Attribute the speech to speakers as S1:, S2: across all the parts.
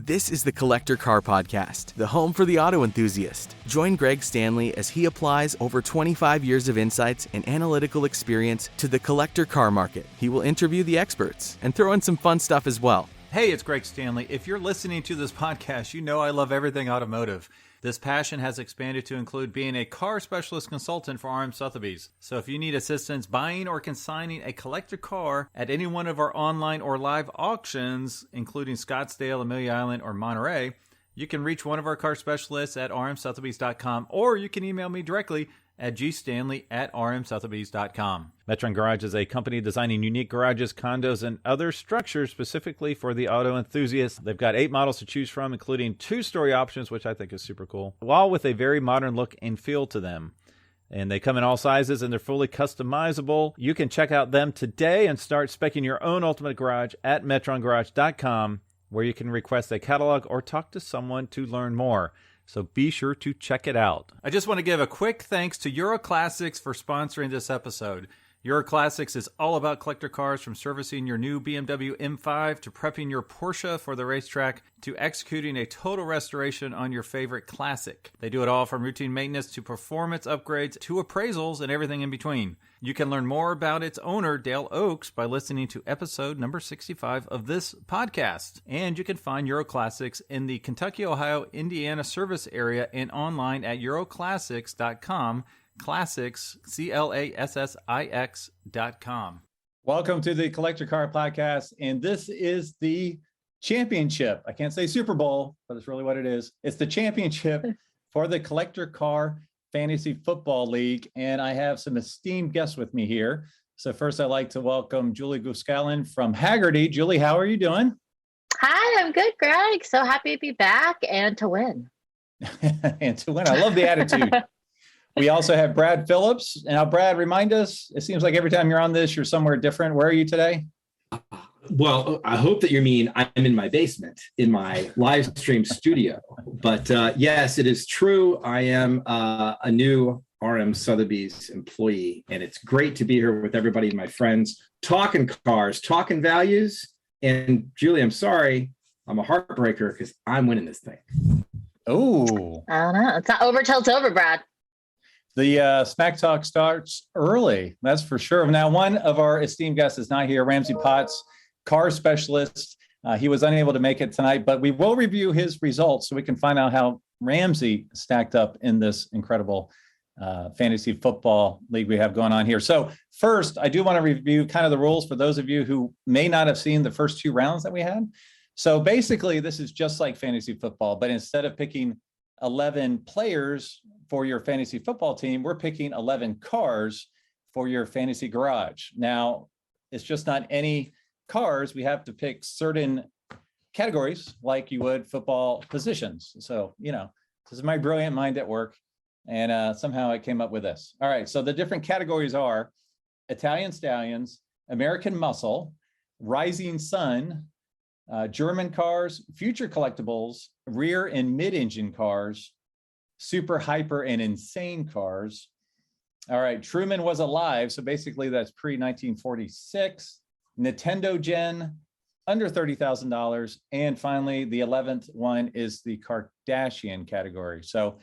S1: This is the Collector Car Podcast, the home for the auto enthusiast. Join Greg Stanley as he applies over 25 years of insights and analytical experience to the collector car market. He will interview the experts and throw in some fun stuff as well.
S2: Hey, it's Greg Stanley. If you're listening to this podcast, you know I love everything automotive. This passion has expanded to include being a car specialist consultant for RM Sotheby's. So if you need assistance buying or consigning a collector car at any one of our online or live auctions, including Scottsdale, Amelia Island, or Monterey, you can reach one of our car specialists at rmsotheby's.com, or you can email me directly at gstanley@rmsotheby's.com. Metron Garage is a company designing unique garages, condos, and other structures specifically for the auto enthusiast. They've got 8 models to choose from, including 2-story options, which I think is super cool, all with a very modern look and feel to them. And they come in all sizes, and they're fully customizable. You can check out them today and start speccing your own ultimate garage at metrongarage.com, where you can request a catalog or talk to someone to learn more. So be sure to check it out. I just want to give a quick thanks to Euro Classics for sponsoring this episode. Euro Classics is all about collector cars, from servicing your new BMW M5 to prepping your Porsche for the racetrack to executing a total restoration on your favorite classic. They do it all from routine maintenance to performance upgrades to appraisals and everything in between. You can learn more about its owner, Dale Oaks, by listening to episode number 65 of this podcast. And you can find Euro Classics in the Kentucky, Ohio, Indiana service area and online at euroclassics.com. Classics, CLASSIX.com.
S3: Welcome to the Collector Car Podcast, and this is the championship. I can't say Super Bowl, but it's really what it is. It's the championship for the Collector Car Fantasy Football League, and I have some esteemed guests with me here. So first, I'd like to welcome Julie Gu-Scallen from Hagerty. Julie, how are you doing?
S4: Hi, I'm good, Greg. So happy to be back and to win.
S3: And to win. I love the attitude. We also have Brad Phillips. Now, Brad, remind us, it seems like every time you're on this, you're somewhere different. Where are you today?
S5: Well, I hope that you mean I'm in my basement, in my live stream studio. But yes, it is true. I am a new RM Sotheby's employee, and it's great to be here with everybody, my friends, talking cars, talking values. And Julie, I'm sorry, I'm a heartbreaker because I'm winning this thing.
S3: Oh,
S4: I don't know. It's not over till it's over, Brad.
S3: The Smack Talk starts early, that's for sure. Now, one of our esteemed guests is not here, Ramsey Potts, car specialist. He was unable to make it tonight, but we will review his results so we can find out how Ramsey stacked up in this incredible fantasy football league we have going on here. So first, I do want to review kind of the rules for those of you who may not have seen the first 2 rounds that we had. So basically, this is just like fantasy football, but instead of picking 11 players for your fantasy football team, we're picking 11 cars for your fantasy garage. Now, it's just not any cars. We have to pick certain categories like you would football positions. So, this is my brilliant mind at work. And somehow I came up with this. All right. So the different categories are Italian Stallions, American Muscle, Rising Sun, German cars, future collectibles, rear and mid-engine cars, super hyper and insane cars. All right, Truman Was Alive, so basically that's pre-1946, Nintendo Gen, under $30,000, and finally the 11th one is the Kardashian category. So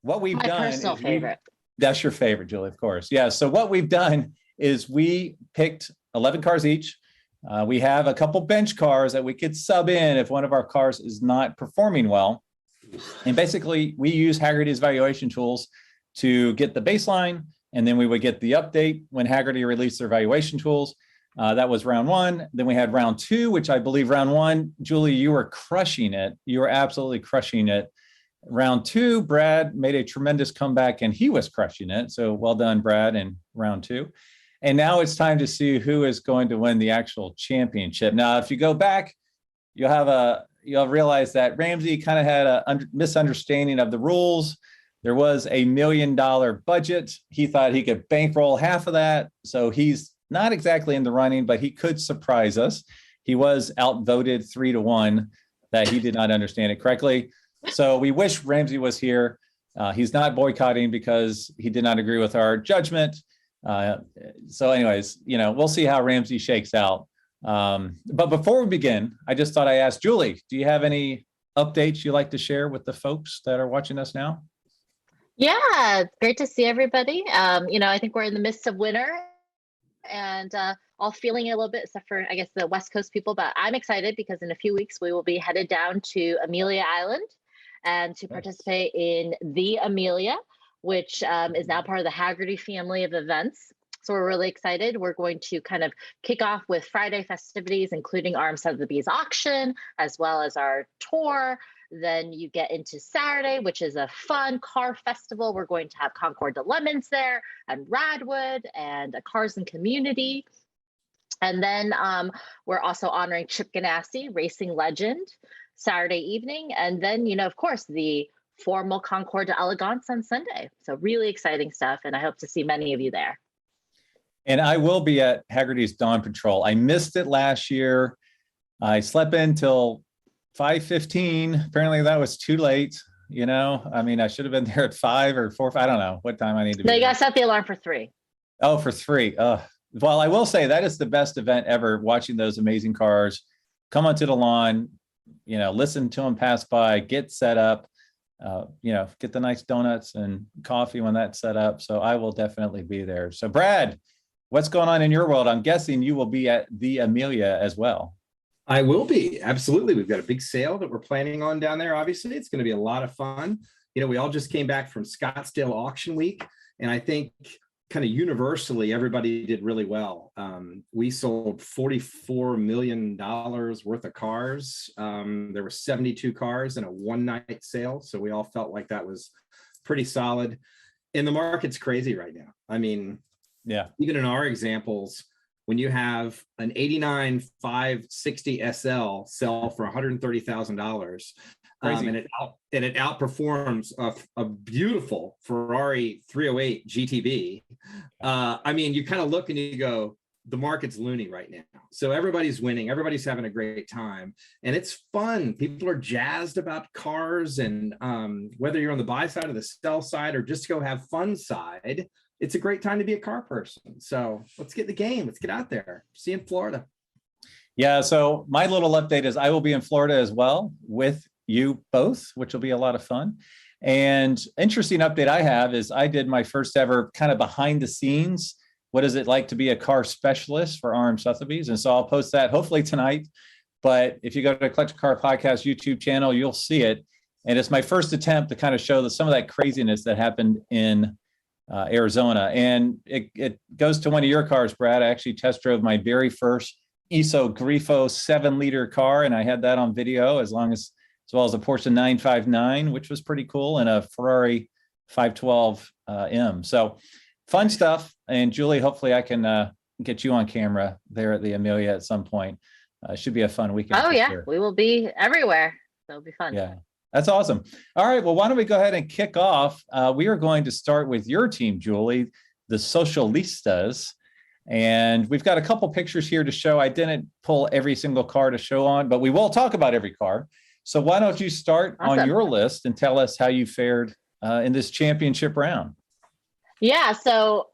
S3: what we've done, my personal favorite. That's your favorite, Julie, of course. Yeah. So what we've done is we picked 11 cars each. We have a couple bench cars that we could sub in if one of our cars is not performing well. And basically, we use Hagerty's valuation tools to get the baseline, and then we would get the update when Hagerty released their valuation tools. That was round 1. Then we had round 2, which I believe round 1, Julie, you were crushing it. You were absolutely crushing it. Round 2, Brad made a tremendous comeback, and he was crushing it. So well done, Brad, in round 2. And now it's time to see who is going to win the actual championship. Now, if you go back, you'll realize that Ramsey kind of had a misunderstanding of the rules. There was a $1 million budget. He thought he could bankroll half of that. So he's not exactly in the running, but he could surprise us. He was outvoted 3-1 that he did not understand it correctly. So we wish Ramsey was here. He's not boycotting because he did not agree with our judgment. So anyways, we'll see how Ramsey shakes out. But before we begin, I just thought I asked Julie, do you have any updates you like to share with the folks that are watching us now?
S4: Yeah, it's great to see everybody. I think we're in the midst of winter and all feeling it a little bit, except for, I guess, the West Coast people. But I'm excited because in a few weeks, we will be headed down to Amelia Island and to participate in the Amelia, which is now part of the Hagerty family of events. So we're really excited. We're going to kind of kick off with Friday festivities, including RM Sotheby's auction, as well as our tour. Then you get into Saturday, which is a fun car festival. We're going to have Concours de Lemons there and Radwood and a Cars and Community. And then we're also honoring Chip Ganassi, racing legend, Saturday evening. And then, of course, the formal Concours d'Elegance on Sunday. So really exciting stuff. And I hope to see many of you there.
S3: And I will be at Hagerty's Dawn Patrol. I missed it last year. I slept in till 5:15. Apparently that was too late. I should have been there at 5 or 4. I don't know what time I need to be.
S4: No, you got to set the alarm for 3.
S3: Oh, for 3. Well, I will say that is the best event ever, watching those amazing cars come onto the lawn, listen to them pass by, get set up, get the nice donuts and coffee when that's set up. So I will definitely be there. So Brad, what's going on in your world? I'm guessing you will be at the Amelia as well.
S5: I will be. Absolutely. We've got a big sale that we're planning on down there. Obviously, it's going to be a lot of fun. We all just came back from Scottsdale Auction Week, and I think kind of universally, everybody did really well. We sold $44 million worth of cars. There were 72 cars in a one-night sale. So we all felt like that was pretty solid. And the market's crazy right now.
S3: Yeah.
S5: Even in our examples, when you have an 89 560 SL sell for $130,000, and it outperforms a beautiful Ferrari 308 GTB, you kind of look and you go, the market's loony right now. So everybody's winning, everybody's having a great time, and it's fun. People are jazzed about cars, and whether you're on the buy side or the sell side or just go have fun side, it's a great time to be a car person. So let's get in the game. Let's get out there. See you in Florida.
S3: Yeah. So my little update is I will be in Florida as well with you both, which will be a lot of fun. And interesting update I have is I did my first ever kind of behind the scenes. What is it like to be a car specialist for RM Sotheby's? And so I'll post that hopefully tonight. But if you go to the Collector Car Podcast YouTube channel, you'll see it. And it's my first attempt to kind of show some of that craziness that happened in Arizona. And it goes to one of your cars, Brad. I actually test drove my very first ISO Grifo 7-liter car, and I had that on video as well as a Porsche 959, which was pretty cool, and a Ferrari 512 M. So fun stuff. And Julie, hopefully I can get you on camera there at the Amelia at some point. It should be a fun weekend.
S4: Oh yeah, sure. We will be everywhere. So it'll be fun.
S3: Yeah. That's awesome. All right. Well, why don't we go ahead and kick off? We are going to start with your team, Julie, the Socialistas. And we've got a couple pictures here to show. I didn't pull every single car to show on, but we will talk about every car. So why don't you start on your list and tell us how you fared in this championship round?
S4: Yeah. So,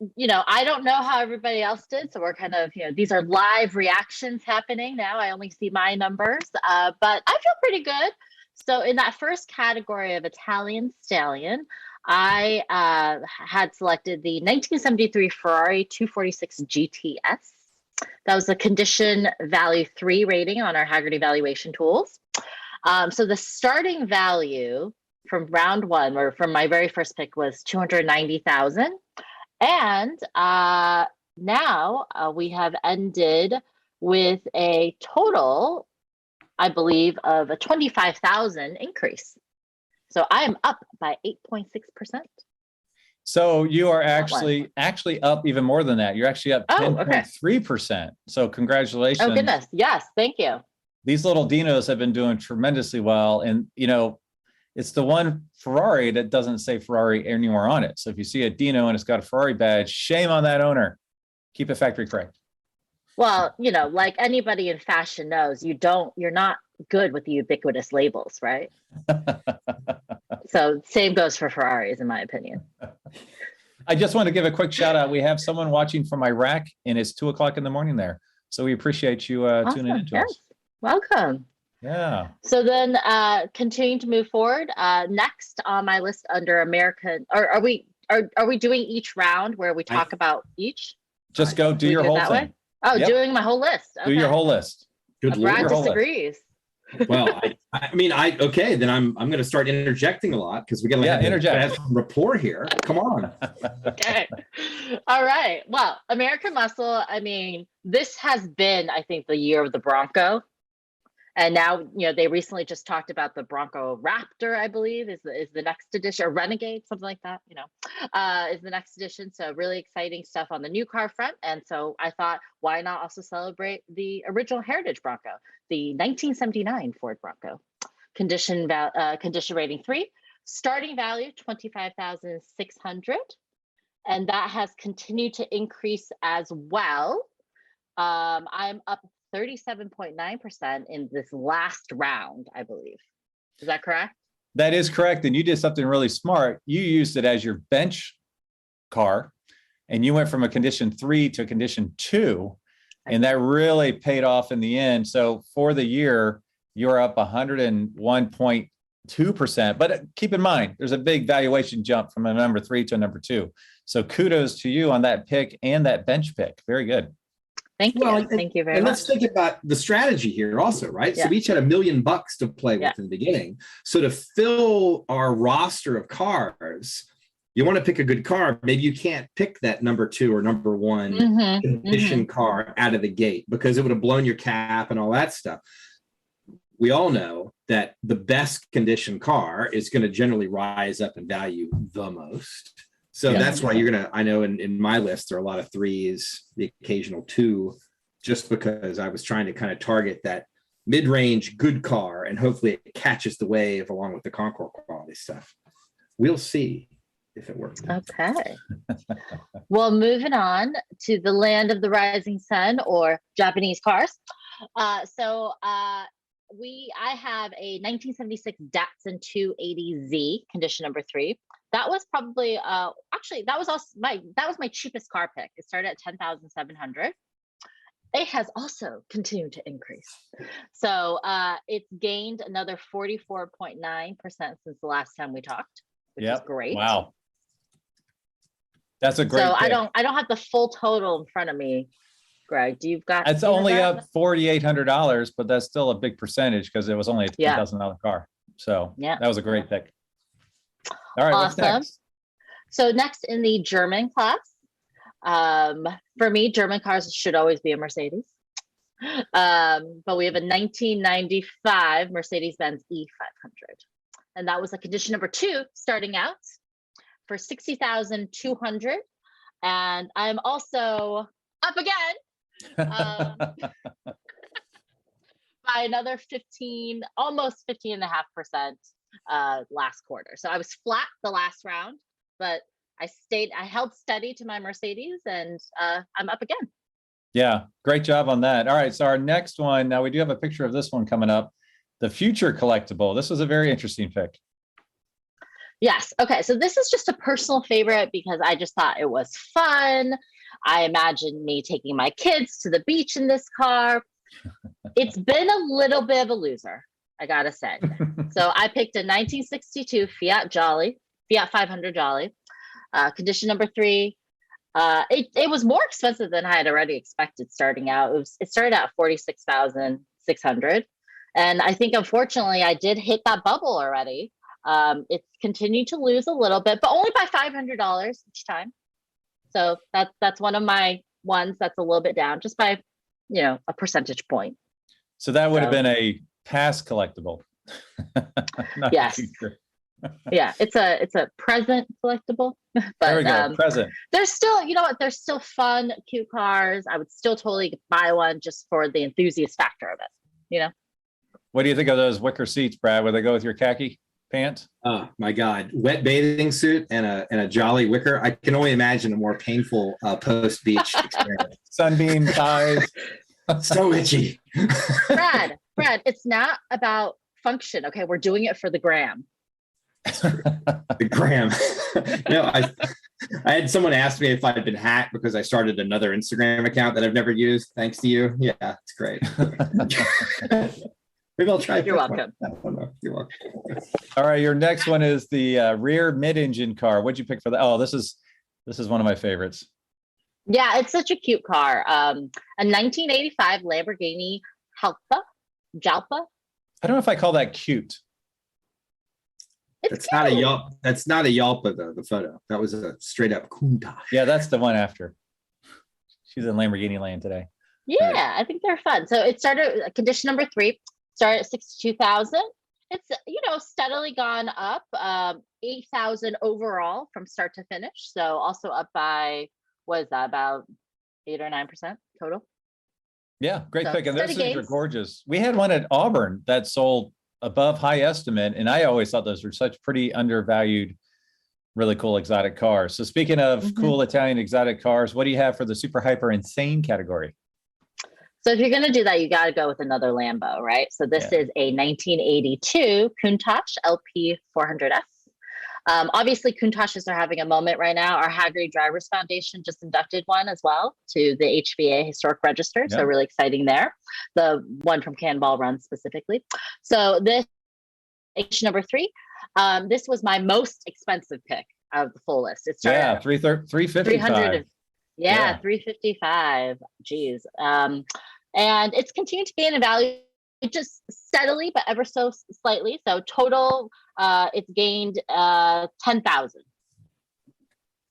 S4: I don't know how everybody else did. So we're kind of, these are live reactions happening now. I only see my numbers, but I feel pretty good. So in that first category of Italian Stallion, I had selected the 1973 Ferrari 246 GTS. That was a condition value 3 rating on our Hagerty Valuation tools. So the starting value from round 1, or from my very first pick, was $290,000. And now we have ended with a total, I believe, of a 25,000 increase. So I am up by 8.6%.
S3: So you are actually up even more than that. You're actually up 10.3%. So congratulations.
S4: Oh goodness. Yes. Thank you.
S3: These little Dinos have been doing tremendously well. And it's the one Ferrari that doesn't say Ferrari anywhere on it. So if you see a Dino and it's got a Ferrari badge, shame on that owner. Keep it factory correct.
S4: Well, like anybody in fashion knows, you're not good with the ubiquitous labels, right? So same goes for Ferraris, in my opinion.
S3: I just want to give a quick shout out. We have someone watching from Iraq, and it's 2:00 in the morning there. So we appreciate you tuning in to us.
S4: Welcome.
S3: Yeah.
S4: So then continuing to move forward, next on my list under American, are we doing each round where we talk about each?
S3: Just go do your whole thing.
S4: Oh,
S3: Yep.
S4: doing my whole list.
S3: Do your
S4: Okay.
S3: whole list.
S5: Good
S4: Brad
S5: Lord.
S4: disagrees.
S5: Well, I mean, okay, then I'm going to start interjecting a lot because we got to have some rapport here. Come on.
S4: Okay. All right. Well, American Muscle, I mean, this has been, I think, the year of the Bronco. And now, they recently just talked about the Bronco Raptor, I believe, is the next edition, or Renegade, something like that, is the next edition. So really exciting stuff on the new car front. And so I thought, why not also celebrate the original Heritage Bronco, the 1979 Ford Bronco, condition rating 3, starting value 25,600, and that has continued to increase as well. I'm up 37.9% in this last round, I believe. Is that correct?
S3: That is correct. And you did something really smart. You used it as your bench car, and you went from a condition 3 to a condition 2, and that really paid off in the end. So for the year, you're up 101.2%. But keep in mind, there's a big valuation jump from a number 3 to a number 2. So kudos to you on that pick and that bench pick. Very good.
S4: Thank you. Thank you very much.
S5: And let's think about the strategy here also, right? Yeah. So we each had $1 million to play with in the beginning. So to fill our roster of cars, you want to pick a good car. Maybe you can't pick that number 2 or number 1 condition car out of the gate because it would have blown your cap and all that stuff. We all know that the best condition car is going to generally rise up in value the most. So that's why I know in my list, there are a lot of 3s, the occasional 2, just because I was trying to kind of target that mid-range good car and hopefully it catches the wave along with the Concours quality stuff. We'll see if it works. Okay.
S4: Well, moving on to the land of the rising sun, or Japanese cars. I have a 1976 Datsun 280Z, condition number 3. That was probably that was my cheapest car pick. It started at 10,700. It has also continued to increase. So it's gained another 44.9% since the last time we talked, which is great.
S3: Wow. That's a great pick.
S4: I don't have the full total in front of me. Greg, do you've got?
S3: It's only up $4,800, but that's still a big percentage because it was only a $10,000 car. So that was a great pick. All right,
S4: awesome.
S3: What's next?
S4: So next in the German class, for me, German cars should always be a Mercedes. But we have a 1995 Mercedes-Benz E500, and that was a condition number 2, starting out for 60,200. And I'm also up again by another 15, almost 15.5%. Last quarter. So I was flat the last round, but I held steady to my Mercedes, and I'm up again.
S3: Yeah, great job on that. All right, so our next one, now we do have a picture of this one coming up, the Future Collectible. This was a very interesting pick.
S4: Yes. Okay, so this is just a personal favorite because I just thought it was fun. I imagined me taking my kids to the beach in this car. It's been a little bit of a loser, I gotta say. So I picked a 1962 Fiat 500 Jolly, condition number 3. It was more expensive than I had already expected starting out. It started at 46,600, and I think unfortunately I did hit that bubble already. It's continued to lose a little bit, but only by $500 each time. So that's one of my ones that's a little bit down, just by a percentage point.
S3: So that would have been a past collectible.
S4: Yes. Yeah, it's a present collectible. But
S3: there we go. Present.
S4: There's still, there's still fun, cute cars. I would still totally buy one just for the enthusiast factor of it.
S3: What do you think of those wicker seats, Brad? Would they go with your khaki pants?
S5: Oh my God. Wet bathing suit and a jolly wicker. I can only imagine a more painful post-beach experience.
S3: Sunbeam thighs.
S5: So itchy.
S4: Brad, it's not about function. Okay, we're doing it for the gram.
S5: The gram. I had someone ask me if I'd been hacked because I started another Instagram account that I've never used. Thanks to you. Yeah, it's great. Maybe I'll try.
S4: You're welcome.
S5: You're welcome.
S3: All right, your next one is the rear mid-engine car. What'd you pick for that? Oh, this is one of my favorites.
S4: Yeah, it's such a cute car. A 1985 Lamborghini Jalpa.
S3: I don't know if I call that cute.
S4: It's
S5: That's not a Yelp. That's not a Yelpa though. The photo that was a straight up Countach.
S3: Yeah, that's the one after. She's in Lamborghini land today.
S4: Yeah, I think they're fun. So it started condition number 3, started at 62,000. It's steadily gone up, 8,000 overall from start to finish. So also up by, what is that, about 8 or 9% total?
S3: Yeah, great
S4: So,
S3: pick. And those
S4: steady
S3: things are
S4: gains.
S3: gorgeous. We had one at Auburn that sold above high estimate, and I always thought those were such pretty undervalued, really cool exotic cars. So speaking of cool Italian exotic cars, what do you have for the super hyper insane category?
S4: So if you're going to do that, you got to go with another Lambo, right? So this is a 1982 Countach LP 400S. Obviously, Countaches are having a moment right now. Our Hagerty Drivers Foundation just inducted one as well to the HVA Historic Register. So really exciting there. The one from Cannonball Run specifically. So this number 3. This was my most expensive pick of the full list. It started at
S3: 355.
S4: Yeah, 355. Geez. And it's continued to gain in value just steadily, but ever so slightly. So total, it's gained 10,000.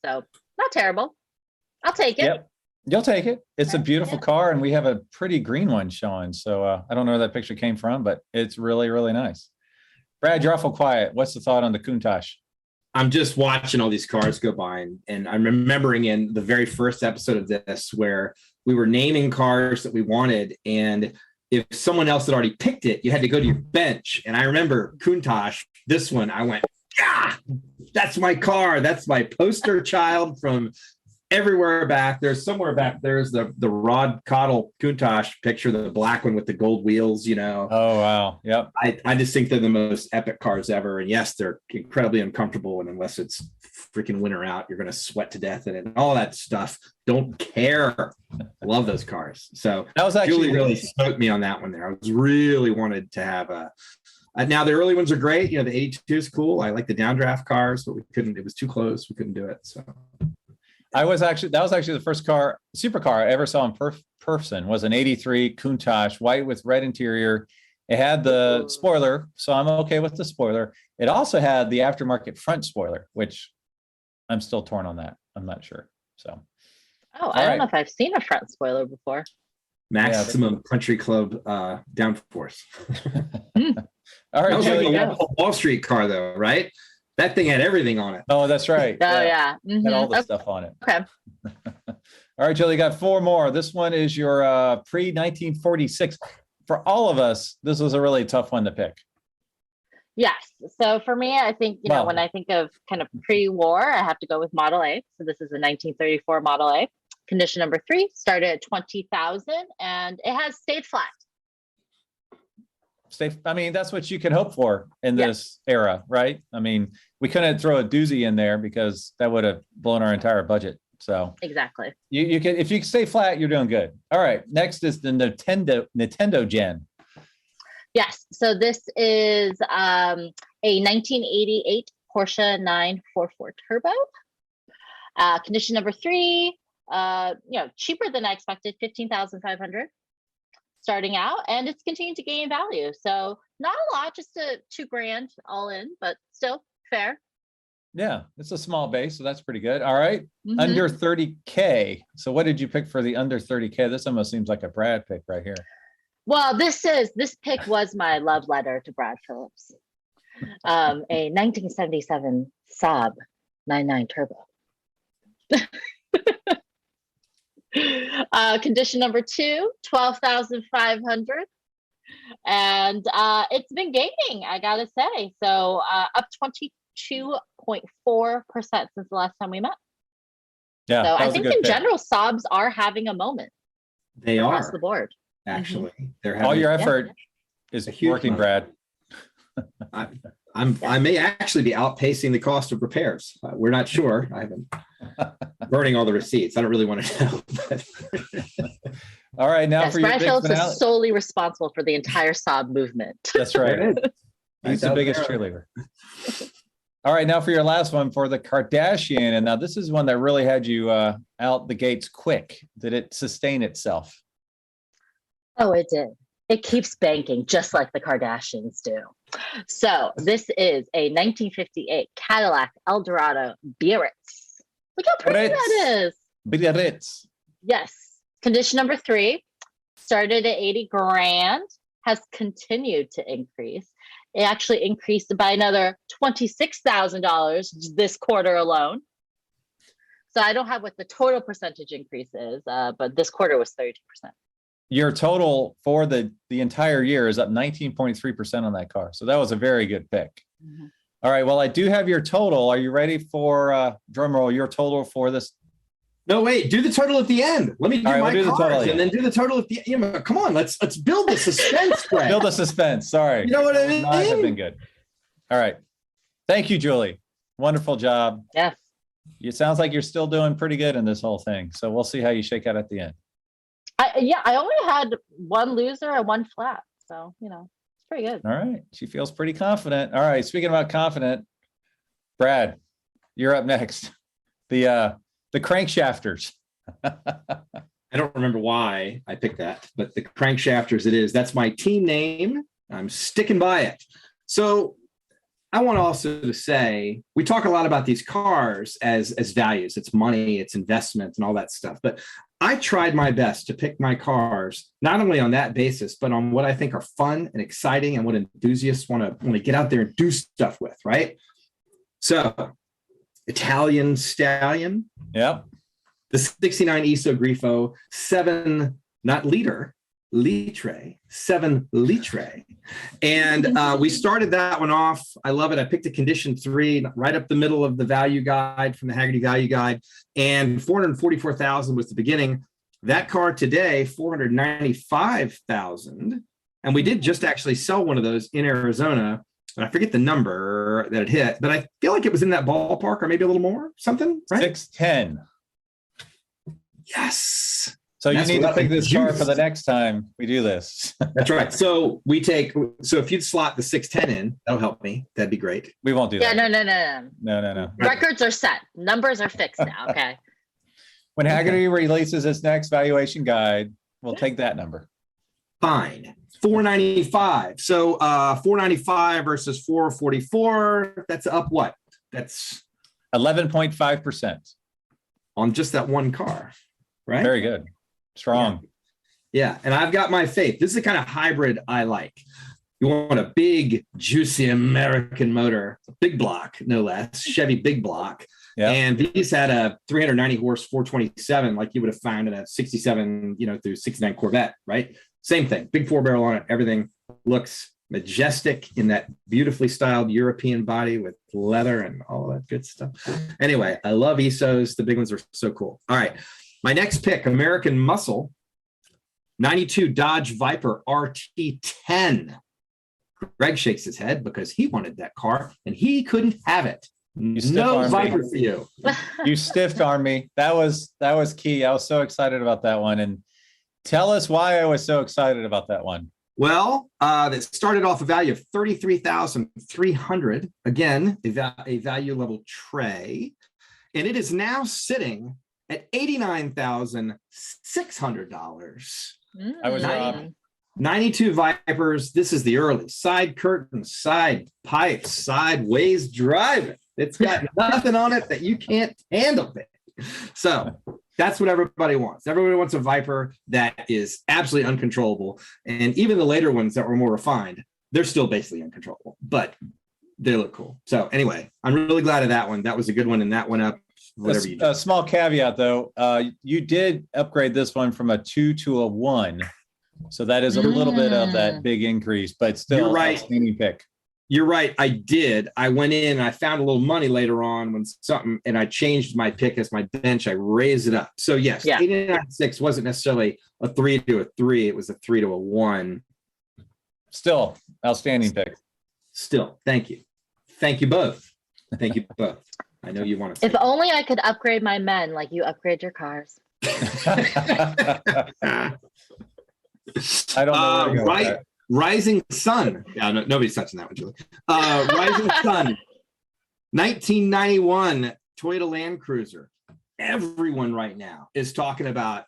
S4: So not terrible. I'll take it.
S3: Yep. You'll take it. It's a beautiful car, and we have a pretty green one showing. So I don't know where that picture came from, but it's really, really nice. Brad, you're awful quiet. What's the thought on the Countach?
S5: I'm just watching all these cars go by, and I'm remembering in the very first episode of this where we were naming cars that we wanted, and if someone else had already picked it, you had to go to your bench. And I remember Countach, this one, I went, yeah, that's my car. That's my poster child from everywhere back. There's somewhere back there's the Rod Cottle Countach picture, the black one with the gold wheels, Oh,
S3: wow. Yep.
S5: I just think they're the most epic cars ever. And yes, they're incredibly uncomfortable. And unless it's freaking winter out, you're going to sweat to death in it and all that stuff. Don't care. Love those cars. So
S3: that was actually
S5: really smoked me on that one there. I was really wanted to have now the early ones are great. The 82 is cool. I like the downdraft cars, but we couldn't, it was too close. We couldn't do it. So
S3: that was actually the first supercar I ever saw in person was an 83 Countach, white with red interior. It had the spoiler, so I'm okay with the spoiler. It also had the aftermarket front spoiler, which I'm still torn on that. I'm not sure. So,
S4: I don't know if I've seen a front spoiler before.
S5: Maximum Country Club downforce.
S3: All right,
S5: that was
S3: Julie,
S5: like a Wall Street car, though, right? That thing had everything on it.
S3: Oh, that's right.
S4: Oh, yeah.
S3: Had all the stuff on it.
S4: Okay.
S3: All right, Julie, you got 4 more. This one is your pre-1946. For all of us, this was a really tough one to pick.
S4: Yes. So for me, I think, when I think of kind of pre-war, I have to go with Model A. So this is a 1934 Model A. Condition number 3 started at 20,000 and it has stayed flat.
S3: I mean, that's what you could hope for in this era, right? I mean, we couldn't throw a doozy in there because that would have blown our entire budget. So
S4: exactly.
S3: You can, if you stay flat, you're doing good. All right. Next is the Nintendo Gen.
S4: Yes. So this is a 1988 Porsche 944 Turbo. Condition number 3, cheaper than I expected, 15,500 starting out, and it's continuing to gain value. So not a lot, just $2,000 all in, but still fair.
S3: Yeah, it's a small base, so that's pretty good. All right. Under 30K. So what did you pick for the under 30K? This almost seems like a Brad pick right here.
S4: Well, this pick was my love letter to Brad Phillips. A 1977 Saab 99 Turbo. Condition number 2, 12,500. And it's been gaining, I gotta say. So up 22.4% since the last time we met.
S3: Yeah.
S4: So I think in general, Saabs are having a moment.
S5: They
S4: across
S5: are
S4: the board.
S5: Actually, they're
S3: all your effort is working, Brad.
S5: I may actually be outpacing the cost of repairs. We're not sure. I haven't burning all the receipts. I don't really want to know. But
S3: All right, now
S4: Yes,
S3: for your
S4: Brad
S3: big
S4: Phillips
S3: finale.
S4: is solely responsible for the entire Saab movement.
S3: That's right. He's the biggest
S5: Apparently.
S3: cheerleader. All right, now for your last one for the Kardashian. And now this is one that really had you out the gates quick. Did it sustain itself?
S4: Oh, it did. It keeps banking just like the Kardashians do. So this is a 1958 Cadillac Eldorado Biarritz. Look how pretty that is.
S3: Biarritz.
S4: Yes. Condition number 3 started at 80 grand, has continued to increase. It actually increased by another $26,000 this quarter alone. So I don't have what the total percentage increase is, but this quarter was 32%.
S3: Your total for the entire year is up 19.3% on that car. So that was a very good pick.
S4: Mhm.
S3: All right. Well, I do have your total. Are you ready for drum roll? Your total for this?
S5: No, wait. Do the total at the end. Let me do
S3: All right,
S5: my
S3: we'll do the
S5: cards
S3: total,
S5: and then do the total at the end. Come on, let's build the suspense, Greg.
S3: Build the suspense. Sorry.
S5: You know what I
S3: Would not have
S5: mean?
S3: been good. All right. Thank you, Julie. Wonderful job.
S4: Yes.
S3: It sounds like you're still doing pretty good in this whole thing. So we'll see how you shake out at the end.
S4: I only had one loser and one flat. So, it's pretty good.
S3: All right. She feels pretty confident. All right. Speaking about confident, Brad, you're up next. The crankshafters.
S5: I don't remember why I picked that, but the Crankshafters it is. That's my team name. I'm sticking by it. So I want also to say, we talk a lot about these cars as values. It's money, it's investment and all that stuff. But I tried my best to pick my cars, not only on that basis, but on what I think are fun and exciting and what enthusiasts want to get out there and do stuff with, right? So Italian Stallion.
S3: Yep.
S5: The 69 ISO Grifo 7, not liter, litre, 7 litre. And we started that one off. I love it. I picked a condition 3 right up the middle of the value guide from the Hagerty Value Guide. And 444,000 was the beginning. That car today, 495,000. And we did just actually sell one of those in Arizona. And I forget the number that it hit, but I feel like it was in that ballpark or maybe a little more, something, right?
S3: 610.
S5: Yes.
S3: So you
S5: That's
S3: need to
S5: what
S3: pick this car
S5: juice.
S3: for the next time we do this.
S5: That's right. So if you'd slot the 610 in, that'll help me. That'd be great.
S3: We won't do
S4: Yeah,
S3: that.
S4: no.
S3: No.
S4: Records are set. Numbers are fixed now. Okay.
S3: When Hagerty releases its next valuation guide, we'll take that number.
S5: Fine. 495. So 495 versus 444. That's up what? That's
S3: 11.5%.
S5: on just that one car, right?
S3: Very good. Strong.
S5: Yeah. And I've got my faith. This is the kind of hybrid I like. You want a big, juicy American motor, a big block, no less, Chevy big block.
S3: Yeah.
S5: And these had a 390 horse 427, like you would have found in a 67, through 69 Corvette, right? Same thing, big 4-barrel on it. Everything looks majestic in that beautifully styled European body with leather and all that good stuff. Anyway, I love ESOs. The big ones are so cool. All right. My next pick, American Muscle, 92 Dodge Viper RT10. Greg shakes his head because he wanted that car and he couldn't have it. No Viper for you.
S3: You stiffed armed me. That was key. I was so excited about that one. And tell us why I was so excited about that one.
S5: Well, that started off a value of $33,300. Again, a value level tray. And it is now sitting at $89,600.
S3: I was robbed.
S5: 92 Vipers. This is the early side curtains, side pipes, sideways driving. It's got nothing on it that you can't handle. So that's what everybody wants. Everybody wants a Viper that is absolutely uncontrollable. And even the later ones that were more refined, they're still basically uncontrollable, but they look cool. So anyway, I'm really glad of that one. That was a good one. And that went up whatever you did.
S3: A small caveat though, you did upgrade this one from a 2 to a 1. So that is a little bit of that big increase, but still
S5: You're right.
S3: Outstanding pick.
S5: You're right. I did. I went in and I found a little money later on and I changed my pick as my bench. I raised it up. So yes, 89.6 wasn't necessarily a 3 to a 3. It was a 3 to a 1.
S3: Still outstanding pick.
S5: Still, thank you. Thank you both. Thank you both. I know you want to.
S4: If only I could upgrade my men like you upgrade your cars.
S3: I don't know. Where
S5: right. Rising Sun. Yeah, no, nobody's touching that one, Julie. Rising Sun. 1991 Toyota Land Cruiser. Everyone right now is talking about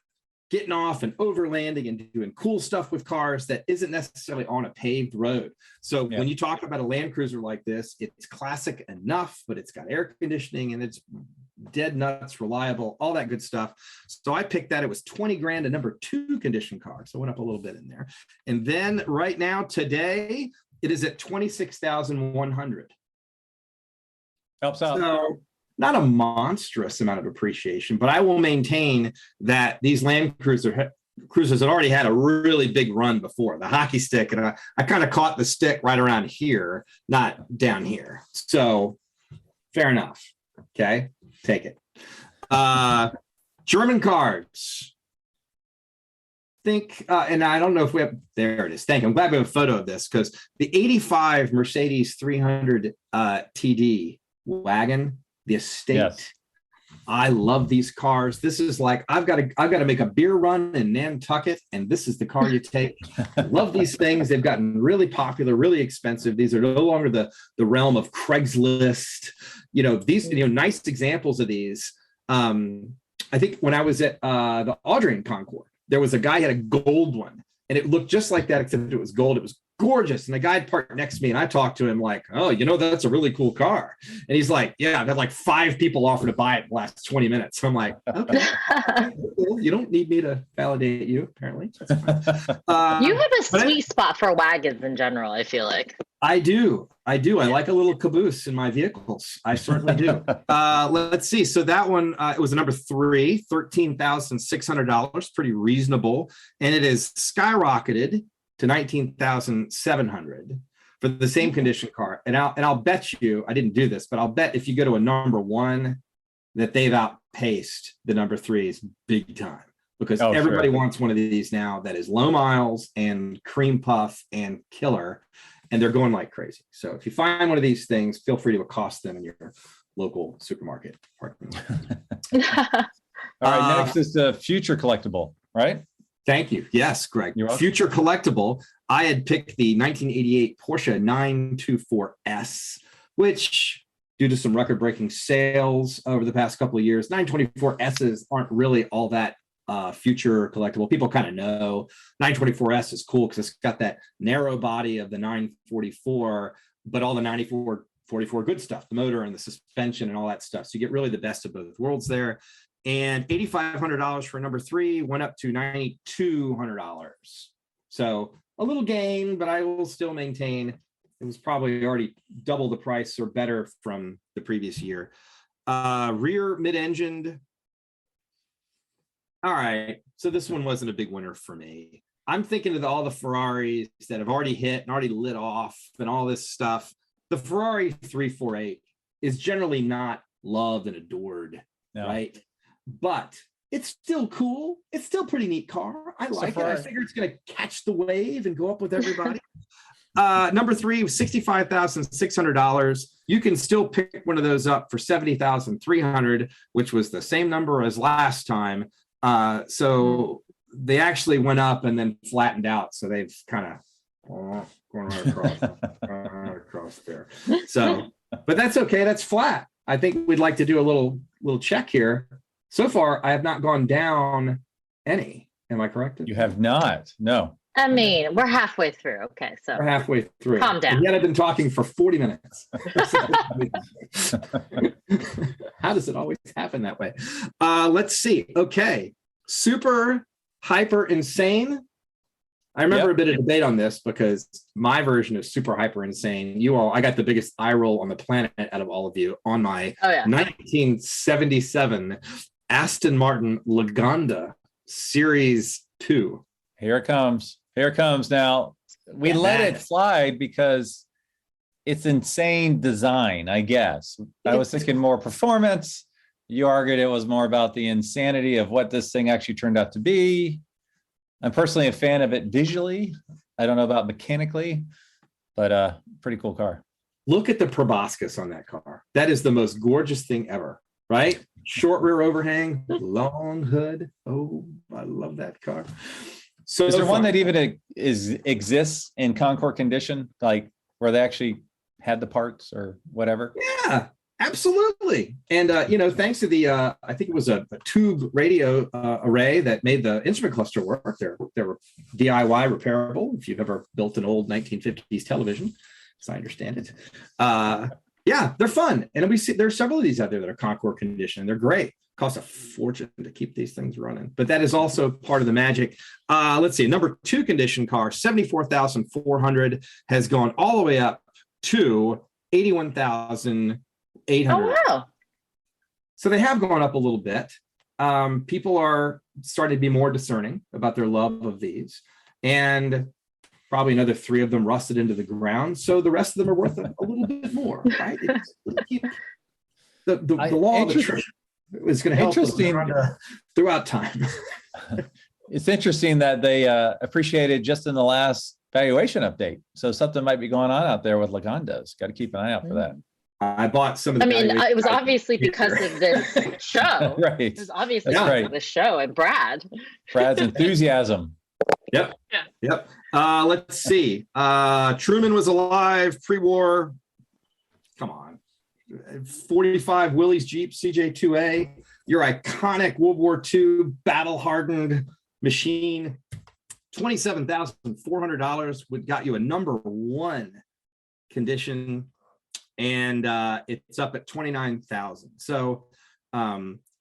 S5: getting off and overlanding and doing cool stuff with cars that isn't necessarily on a paved road. So when you talk about a Land Cruiser like this, it's classic enough, but it's got air conditioning and it's dead nuts, reliable, all that good stuff. So I picked that. It was 20 grand, a number 2 condition car. So I went up a little bit in there. And then right now, today, it is at 26,100.
S3: Helps out.
S5: So not a monstrous amount of appreciation, but I will maintain that these Land Cruisers had already had a really big run before. The hockey stick, and I kind of caught the stick right around here, not down here. So fair enough. Okay, take it. German cars. Think, and I don't know if we have, there it is. Thank you. I'm glad we have a photo of this because the 85 Mercedes 300 TD wagon, the estate. Yes. I love these cars. This is like I've got to make a beer run in Nantucket, and this is the car you take. I love these things. They've gotten really popular, really expensive. These are no longer the realm of Craigslist. These nice examples of these. I think when I was at the Audrain Concours, there was a guy who had a gold one, and it looked just like that, except it was gold. It was gorgeous. And the guy parked next to me, and I talked to him like, oh, that's a really cool car. And he's like, yeah, I've had like 5 people offer to buy it in the last 20 minutes. So I'm like, okay, you don't need me to validate you, apparently. That's fine.
S4: You have a sweet spot for wagons in general, I feel like.
S5: I do. I like a little caboose in my vehicles. I certainly do. Let's see. So that one, it was a number 3, $13,600, pretty reasonable. And it is skyrocketed to $19,700 for the same condition car. And I'll bet you, I didn't do this, but I'll bet if you go to a number 1 that they've outpaced the number 3s big time, because everybody wants one of these now that is low miles and cream puff and killer, and they're going like crazy. So if you find one of these things, feel free to accost them in your local supermarket parking lot.
S3: All right, next is the future collectible, right?
S5: Thank you. Yes, Greg. Future collectible. I had picked the 1988 Porsche 924S, which, due to some record-breaking sales over the past couple of years, 924Ss aren't really all that future collectible. People kind of know 924S is cool because it's got that narrow body of the 944, but all the 944 good stuff, the motor and the suspension and all that stuff. So you get really the best of both worlds there. And $8,500 for number 3 went up to $9,200. So a little gain, but I will still maintain it was probably already double the price or better from the previous year. Rear mid-engined. All right. So this one wasn't a big winner for me. I'm thinking of all the Ferraris that have already hit and already lit off and all this stuff. The Ferrari 348 is generally not loved and adored, right? But it's still cool. It's still a pretty neat car. I like it. I figure it's going to catch the wave and go up with everybody. Number 3 was $65,600. You can still pick one of those up for $70,300, which was the same number as last time. So they actually went up and then flattened out. So they've kind of going right across there. So, but that's okay. That's flat. I think we'd like to do a little check here. So far, I have not gone down any. Am I correct?
S3: You have not. No.
S4: I mean, we're halfway through. Okay, so
S5: we're halfway through.
S4: Calm down.
S5: And yet I've been talking for 40 minutes. How does it always happen that way? Let's see. Okay. Super hyper insane. I remember a bit of debate on this because my version of super hyper insane, I got the biggest eye roll on the planet out of all of you on my 1977 Aston Martin Lagonda Series 2.
S3: Here it comes. Here it comes. Now, we let it slide because it's insane design, I guess. I was thinking more performance. You argued it was more about the insanity of what this thing actually turned out to be. I'm personally a fan of it visually. I don't know about mechanically, but pretty cool car.
S5: Look at the proboscis on that car. That is the most gorgeous thing ever, right? short rear overhang, long hood. Oh, I love that car. So
S3: is there one that even exists in Concours condition, like where they actually had the parts or whatever?
S5: Yeah, absolutely. And thanks to the I think it was a tube radio array that made the instrument cluster work. They're DIY repairable if you've ever built an old 1950s television, as I understand it. Yeah, they're fun. And we see there's several of these out there that are Concours condition. They're great. Costs a fortune to keep these things running, but that is also part of the magic. Let's see, number 2 condition car, 74,400, has gone all the way up to 81,800.
S4: Oh, wow.
S5: So they have gone up a little bit. People are starting to be more discerning about their love of these, and probably another 3 of them rusted into the ground. So the rest of them are worth a little bit more, right? The law of attrition is going to help throughout time.
S3: It's interesting that they appreciated just in the last valuation update. So something might be going on out there with Lagondas. Got to keep an eye out for that.
S5: I bought some of the.
S4: It was obviously because of this show.
S3: Right.
S4: It was obviously
S3: That's
S4: because
S3: right.
S4: of the show and
S3: Brad's enthusiasm.
S5: Yep.
S4: Yeah.
S5: Yep. Let's see. Truman was alive pre-war. Come on. 45 Willys Jeep CJ2A. Your iconic World War II battle-hardened machine. $27,400 would got you a number 1 condition, and it's up at 29,000. So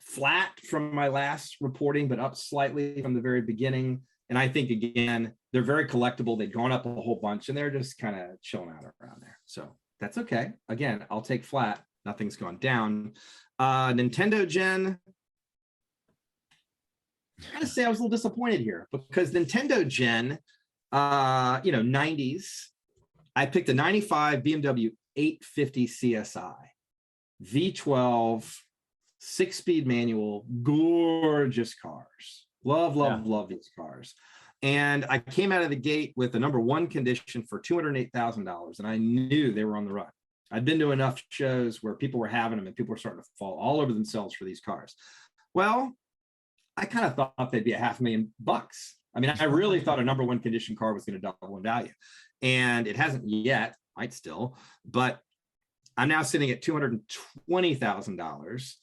S5: flat from my last reporting, but up slightly from the very beginning. And I think, again, they're very collectible. They've gone up a whole bunch, and they're just kind of chilling out around there. So that's okay. Again, I'll take flat. Nothing's gone down. Nintendo Gen. I gotta say I was a little disappointed here because Nintendo Gen, 90s, I picked a 95 BMW 850 CSI, V12, 6-speed manual, gorgeous cars. Love these cars. And I came out of the gate with a number 1 condition for $208,000, and I knew they were on the run. I'd been to enough shows where people were having them and people were starting to fall all over themselves for these cars. Well, I kind of thought they'd be $500,000. I mean, I really thought a number 1 condition car was going to double in value, and it hasn't yet, might still, but I'm now sitting at $220,000.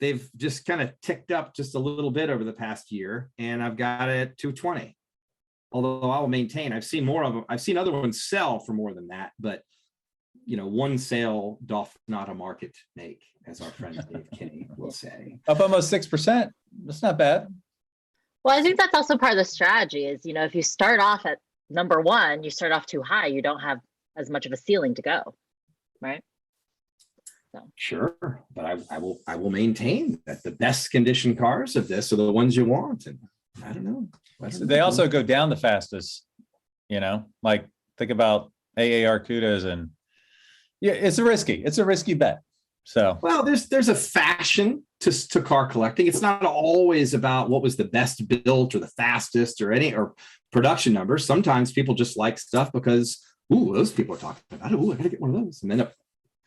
S5: They've just kind of ticked up just a little bit over the past year, and I've got it at 220. Although I will maintain, I've seen more of them. I've seen other ones sell for more than that, but one sale doth not a market make, as our friend Dave Kinney will say.
S3: Up almost 6%. That's not bad.
S4: Well, I think that's also part of the strategy is, if you start off at number 1, you start off too high, you don't have as much of a ceiling to go, right? So.
S5: Sure, but I will maintain that the best condition cars of this are the ones you want, and I don't know.
S3: They also go down the fastest, like think about AAR Cudas, and yeah, it's a risky bet. So,
S5: well, there's a fashion to car collecting. It's not always about what was the best built or the fastest or production numbers. Sometimes people just like stuff because, those people are talking about it. I gotta get one of those, and then it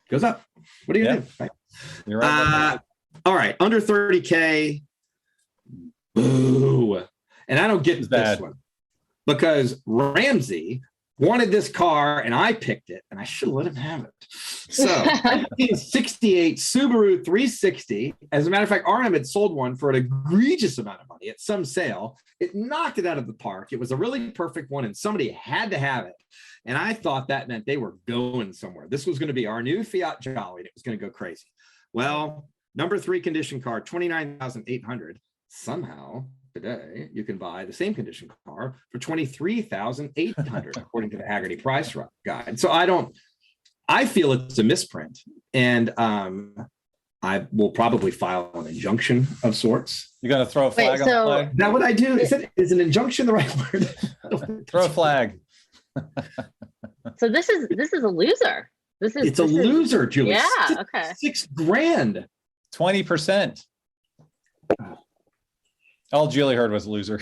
S5: goes up. What are you gonna do? Right?
S3: You're right.
S5: All right, under 30K. Boo. And I don't get this one because Ramsey wanted this car and I picked it, and I should let him have it. So 1968 Subaru 360. As a matter of fact, RM had sold one for an egregious amount of money at some sale. It knocked it out of the park. It was a really perfect one, and somebody had to have it. And I thought that meant they were going somewhere. This was going to be our new Fiat Jolly. It was going to go crazy. Well, number 3 condition car, 29,800. Somehow today you can buy the same condition car for 23,800, according to the Hagerty price guide. So I feel it's a misprint, and I will probably file an injunction of sorts.
S3: You're gonna throw a flag on the flag?
S5: Is that what I do? Is an injunction the right word?
S3: Throw a flag.
S4: So this is a loser. It's
S5: a loser, Julie.
S4: Yeah. Okay.
S5: $6,000.
S3: 20%. All Julie heard was loser.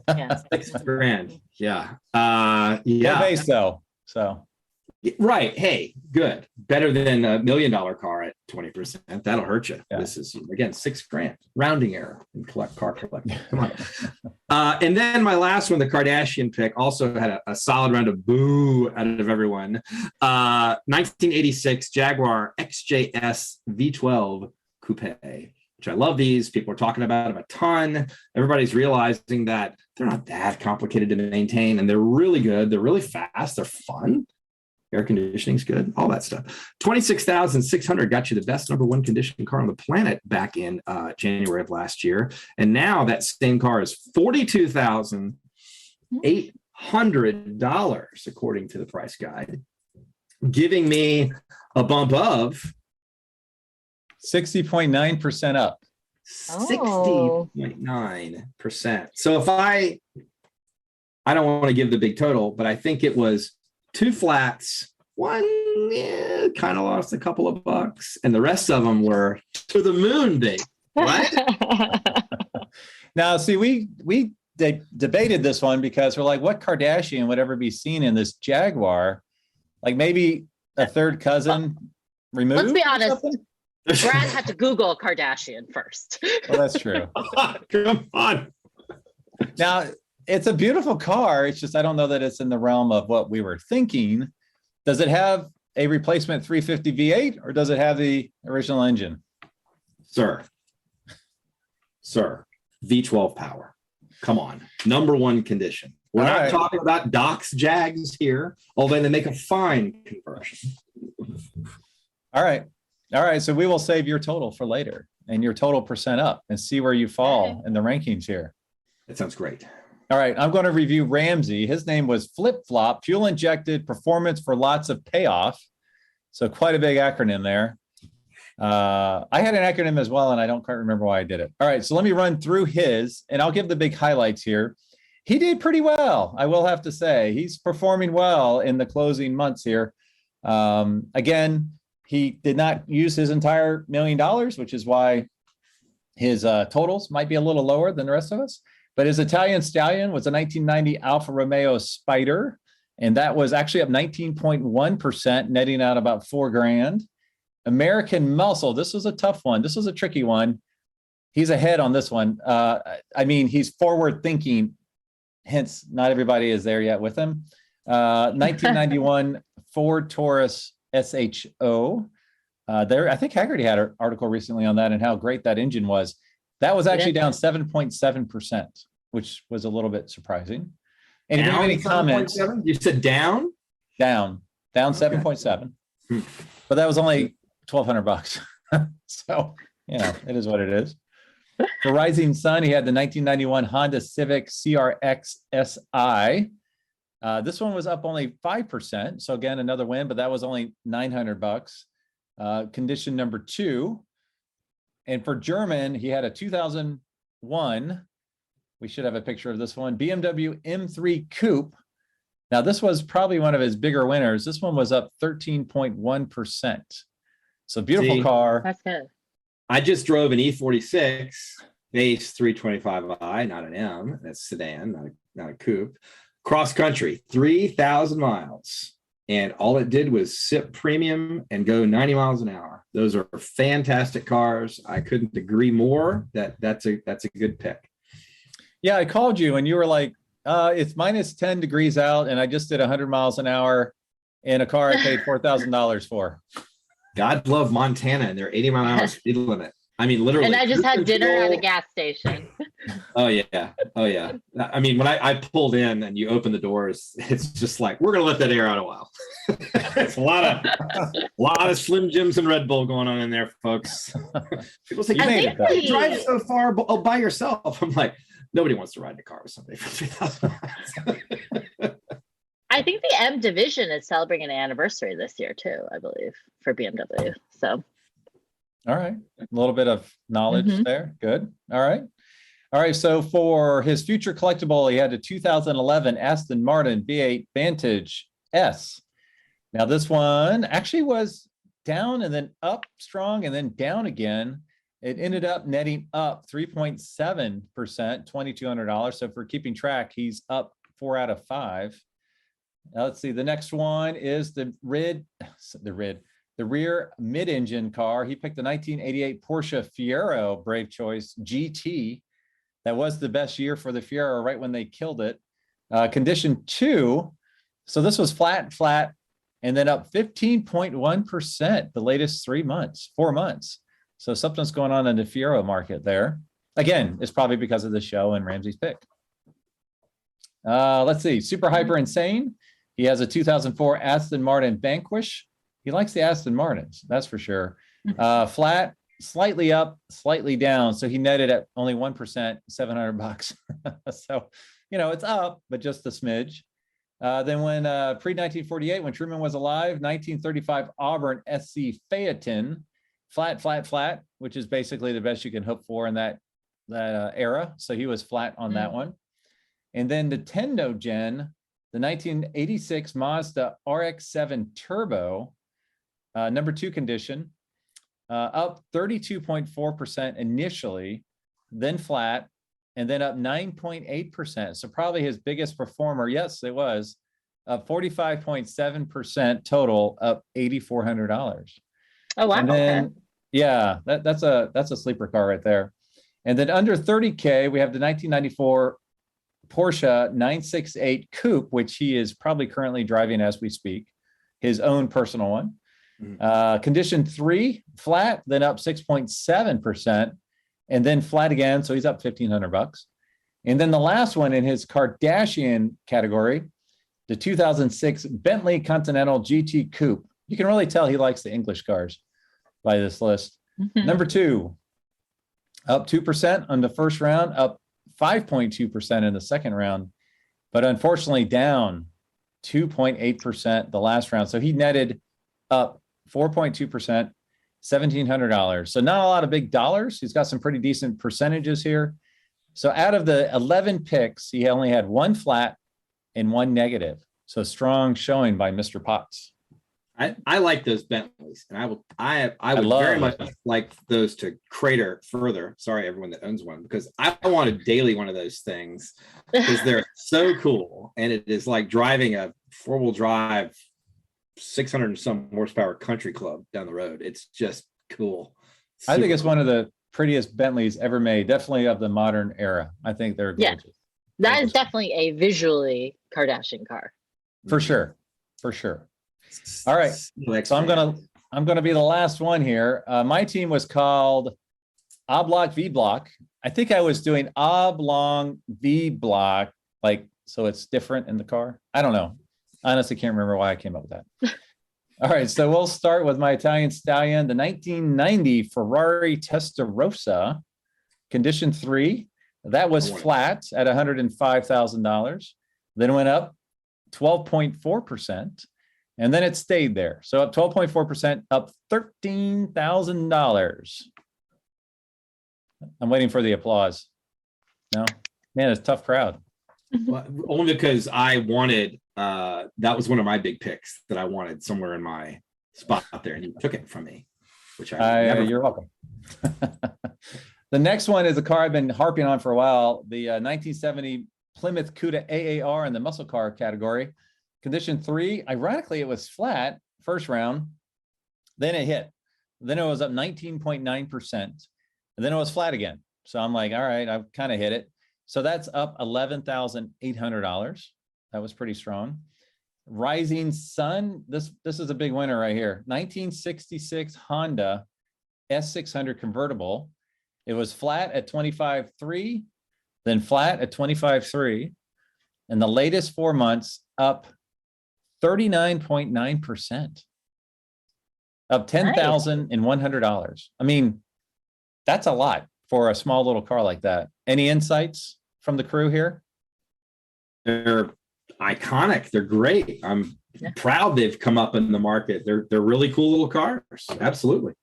S4: Yeah.
S5: $6,000. Yeah.
S3: Yeah. Base though. So
S5: Right. Hey, good. Better than $1 million car at 20%. That'll hurt you.
S3: Yeah.
S5: This is, again, $6,000. Rounding error in car collecting. Come on. And then my last one, the Kardashian pick, also had a solid round of boo out of everyone. 1986 Jaguar XJS V12 Coupe, which I love these. People are talking about them a ton. Everybody's realizing that they're not that complicated to maintain, and they're really good. They're really fast. They're fun. Air conditioning's good, all that stuff. 26,600 got you the best number one condition car on the planet back in January of last year. And now that same car is $42,800 according to the price guide, giving me a bump of
S3: 60.9% up.
S5: 60.9%. So if I don't want to give the big total, but I think it was 2 flats, one kind of lost a couple of bucks, and the rest of them were to the moon, babe. What?
S3: Now, see, we debated this one because we're like, what Kardashian would ever be seen in this Jaguar? Like maybe a third cousin removed?
S4: Let's be honest. Brad had to Google Kardashian first.
S3: Well, that's true.
S5: Come on.
S3: Now, it's a beautiful car. It's just, I don't know that it's in the realm of what we were thinking. Does it have a replacement 350 V8 or does it have the original engine?
S5: Sir, V12 power. Come on. Number one condition. We're not talking about Doc's Jags here, although they make a fine conversion.
S3: All right. So we will save your total for later and your total percent up and see where you fall in the rankings here.
S5: That sounds great.
S3: All right, I'm going to review Ramsey. His name was Flip Flop, fuel injected performance for lots of payoff. So quite a big acronym there. I had an acronym as well, and I don't quite remember why I did it. All right, so let me run through his, and I'll give the big highlights here. He did pretty well, I will have to say. He's performing well in the closing months here. Again, he did not use his entire $1 million, which is why his totals might be a little lower than the rest of us. But his Italian Stallion was a 1990 Alfa Romeo Spider, and that was actually up 19.1%, netting out about $4,000. American Muscle, this was a tough one. This was a tricky one. He's ahead on this one. I mean, he's forward thinking, hence not everybody is there yet with him. 1991 Ford Taurus SHO. I think Hagerty had an article recently on that and how great that engine was. That was actually down 7.7%, which was a little bit surprising. And if you have any comments,
S5: you said down
S3: 7.7, but that was only $1,200. So, it is what it is. For Rising Sun, he had the 1991 Honda Civic CRX SI. This one was up only 5%. So again, another win, but that was only $900. Condition number 2. And for German, he had a 2001, we should have a picture of this one, BMW M3 Coupe. Now, this was probably one of his bigger winners. This one was up 13.1%. So beautiful car.
S4: That's good.
S5: I just drove an E46 base 325i, not an M. That's sedan, not a coupe. Cross country, 3,000 miles. And all it did was sip premium and go 90 miles an hour. Those are fantastic cars. I couldn't agree more that that's a good pick.
S3: Yeah, I called you and you were like, it's minus 10 degrees out and I just did 100 miles an hour in a car I paid $4,000 for.
S5: God love Montana and their 80 mile an hour speed limit. I mean, literally.
S4: And I just had dinner at a gas station.
S5: Oh yeah. I mean, when I pulled in and you open the doors, it's just like, we're gonna let that air out a while. It's a lot of Slim Jims and Red Bull going on in there, folks. People say, you drive so far by yourself. I'm like, nobody wants to ride in a car with somebody for 3,000 miles.
S4: I think the M division is celebrating an anniversary this year too, I believe, for BMW. So
S3: all right. A little bit of knowledge there. Good. All right. So for his future collectible, he had a 2011 Aston Martin V8 Vantage S. Now this one actually was down and then up strong and then down again. It ended up netting up 3.7%, $2,200. So for keeping track, he's up 4 out of 5. Now let's see. The next one is the rear mid-engine car. He picked the 1988 Porsche Fiero, brave choice, GT. That was the best year for the Fiero, right when they killed it. Condition 2. So this was flat, and then up 15.1% the latest 4 months. So something's going on in the Fiero market there. Again, it's probably because of the show and Ramsey's pick. Let's see. Super Hyper Insane. He has a 2004 Aston Martin Vanquish. He likes the Aston Martins, that's for sure. Flat, slightly up, slightly down. So he netted at only 1%, $700. So, it's up, but just a smidge. Then when pre-1948, when Truman was alive, 1935 Auburn SC Phaeton, flat, which is basically the best you can hope for in that era. So he was flat on that one. And then the Tendo Gen, the 1986 Mazda RX-7 Turbo, number 2 condition, up 32.4% initially, then flat, and then up 9.8%. So probably his biggest performer. Yes, it was 45.7% total, up $8,400.
S4: Oh, wow.
S3: And then, yeah, that's a sleeper car right there. And then under 30K, we have the 1994 Porsche 968 Coupe, which he is probably currently driving as we speak, his own personal one. Condition 3, flat, then up 6.7%, and then flat again. So he's up $1,500. And then the last one in his Kardashian category, the 2006 Bentley Continental GT Coupe. You can really tell he likes the English cars by this list. Number 2, up 2% on the first round, up 5.2% in the second round, but unfortunately down 2.8% the last round. So he netted up 4.2%, $1,700. So not a lot of big dollars. He's got some pretty decent percentages here. So out of the 11 picks, he only had 1 flat and 1 negative. So strong showing by Mr. Potts.
S5: I like those Bentleys, and I would very much like those to crater further. Sorry, everyone that owns one, because I want a daily one of those things because they're so cool, and it is like driving a 4-wheel drive 600 and some horsepower country club down the road. It's just cool.
S3: I think it's one of the prettiest Bentleys ever made, definitely of the modern era. I think they're gorgeous.
S4: That is definitely a visually Kardashian car.
S3: For sure. All right, so I'm gonna be the last one here. My team was called Oblong V Block. I think I was doing Oblong V Block, so it's different in the car. I don't know. Honestly, can't remember why I came up with that. All right, so we'll start with my Italian Stallion, the 1990 Ferrari Testarossa, condition 3. That was flat at $105,000. Then went up 12.4%. And then it stayed there. So up 12.4%, up $13,000. I'm waiting for the applause. No, man, it's a tough crowd.
S5: Well, only because I wanted, that was one of my big picks that I wanted somewhere in my spot out there, and you took it from me, which
S3: you're welcome. The next one is a car I've been harping on for a while, the 1970 Plymouth Cuda AAR in the muscle car category. Condition 3, ironically, it was flat first round, then it hit. Then it was up 19.9%, and then it was flat again. So I'm like, all right, I've kind of hit it. So that's up $11,800. That was pretty strong. Rising Sun, this is a big winner right here. 1966 Honda S600 convertible. It was flat at 25.3, then flat at 25.3, and the latest 4 months up 39.9%, up $10,100. I mean, that's a lot for a small little car like that. Any insights from the crew here?
S5: They're iconic. They're great. I'm proud they've come up in the market. They're really cool little cars. Absolutely.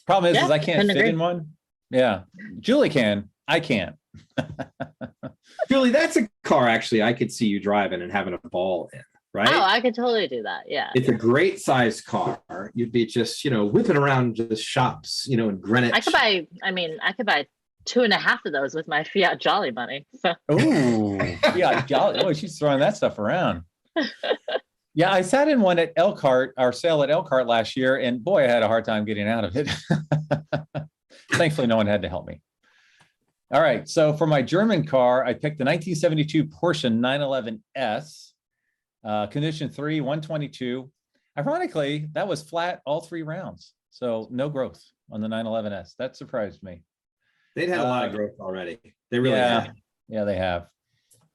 S3: Problem is I can't fit in one. Yeah, Julie can. I can't.
S5: Julie, that's a car actually I could see you driving and having a ball in. Right?
S4: Oh, I could totally do that. Yeah.
S5: It's a great size car. You'd be just, whipping around the shops, in Greenwich.
S4: I could buy 2.5 of those with my Fiat Jolly money. So.
S3: Ooh, Fiat Jolly. Oh, she's throwing that stuff around. Yeah, I sat in one at Elkhart, our sale at Elkhart last year, and boy, I had a hard time getting out of it. Thankfully, no one had to help me. All right, so for my German car, I picked the 1972 Porsche 911S, condition 3, 122. Ironically, that was flat all 3 rounds, so no growth on the 911S. That surprised me.
S5: They'd had a lot of growth already. They really have.
S3: Yeah, they have.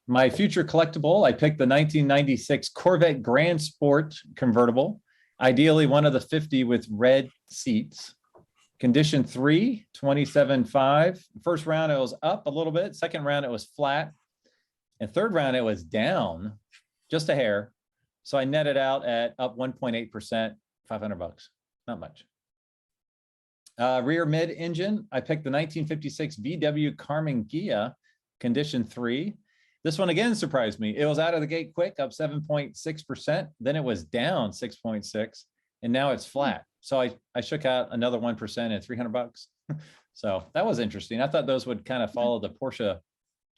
S3: My future collectible, I picked the 1996 Corvette Grand Sport convertible, ideally one of the 50 with red seats. Condition 3, 27.5. First round, it was up a little bit. Second round, it was flat. And third round, it was down just a hair. So I netted out at up 1.8%, $500. Not much. Rear mid engine, I picked the 1956 VW Carmen Ghia, condition 3. This one again surprised me. It was out of the gate quick, up 7.6%. Then it was down 6.6, and now it's flat. So I shook out another 1% at $300. So that was interesting. I thought those would kind of follow the Porsche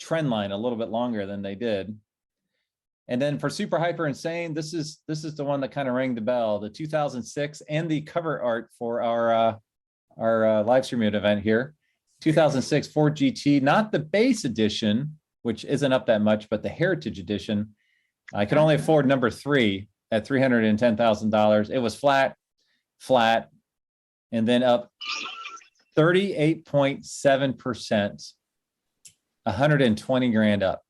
S3: trend line a little bit longer than they did. And then for Super Hyper Insane, this is the one that kind of rang the bell, the 2006 and the cover art for our live stream event here. 2006 Ford GT, not the base edition, which isn't up that much, but the Heritage Edition. I could only afford number 3 at $310,000. It was flat, and then up 38.7%, 120 grand up.